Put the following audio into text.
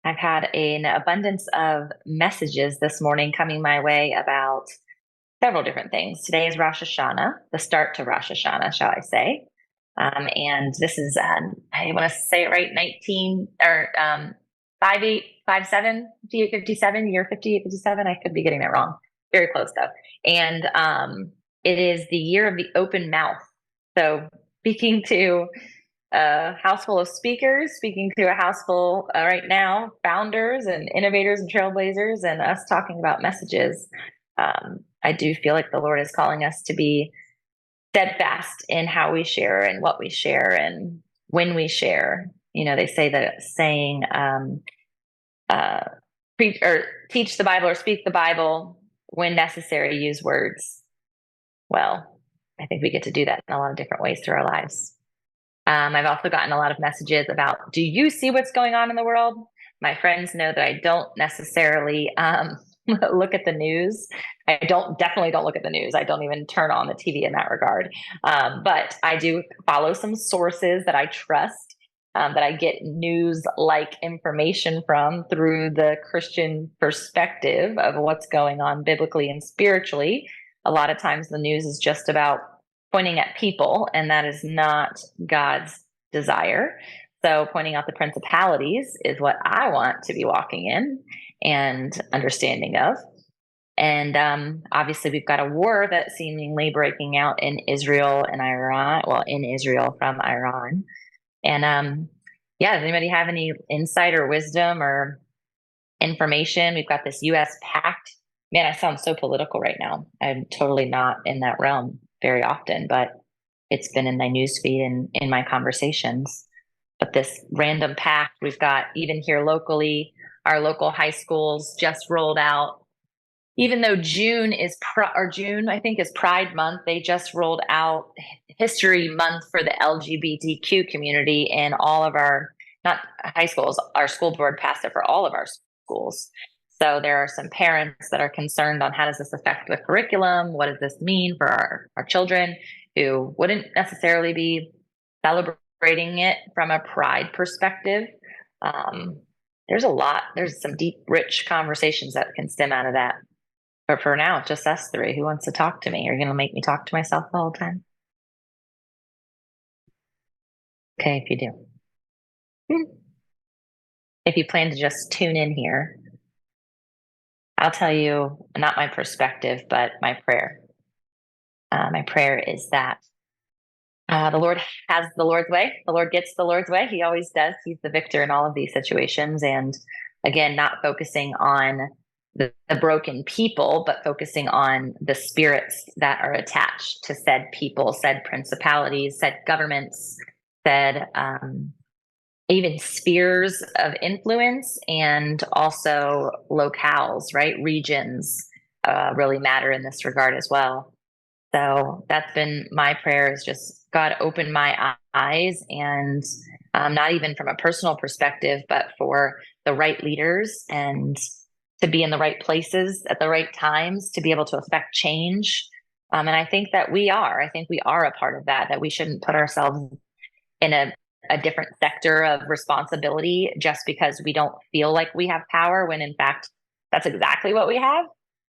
I've had an abundance of messages this morning coming my way about several different things. Today is Rosh Hashanah, the start to Rosh Hashanah, shall I say. And this is, I want to say it right, 19 or 5857, 5857, year 5857. I could be getting that wrong. Very close though. And it is the year of the open mouth. So speaking to a house full of speakers, speaking to a house full right now, founders and innovators and trailblazers, and us talking about messages. I do feel like the Lord is calling us to be steadfast in how we share and what we share and when we share. You know, they say that saying, preach or teach the Bible or speak the Bible when necessary, use words. Well, I think we get to do that in a lot of different ways through our lives. I've also gotten a lot of messages about, do you see what's going on in the world? My friends know that I don't necessarily look at the news. I definitely don't look at the news. I don't even turn on the TV in that regard. But I do follow some sources that I trust, that I get news-like information from through the Christian perspective of what's going on biblically and spiritually. A lot of times the news is just about pointing at people, and that is not God's desire. So pointing out the principalities is what I want to be walking in and understanding of. And obviously we've got a war that's seemingly breaking out in Israel and Iran, well, in Israel from Iran. And does anybody have any insight or wisdom or information? We've got this US pact. Man, I sound so political right now. I'm totally not in that realm very often, but it's been in my newsfeed and in my conversations. But this random pact we've got, even here locally, our local high schools just rolled out. Even though June, I think, is Pride Month, they just rolled out History Month for the LGBTQ community in all of our, not high schools, our school board passed it for all of our schools. So there are some parents that are concerned on how does this affect the curriculum? What does this mean for our children who wouldn't necessarily be celebrating it from a pride perspective? There's some deep, rich conversations that can stem out of that. But for now, it's just us three. Who wants to talk to me? Are you going to make me talk to myself the whole time? Okay, if you do. If you plan to just tune in here, I'll tell you, not my perspective, but my prayer. My prayer is that the Lord has the Lord's way. The Lord gets the Lord's way. He always does. He's the victor in all of these situations. And again, not focusing on the broken people, but focusing on the spirits that are attached to said people, said principalities, said governments, said even spheres of influence, and also locales, right? Regions really matter in this regard as well. So that's been my prayer, is just God open my eyes, and not even from a personal perspective, but for the right leaders and to be in the right places at the right times to be able to affect change. And I think that we are a part of that we shouldn't put ourselves in a different sector of responsibility just because we don't feel like we have power, when in fact, that's exactly what we have.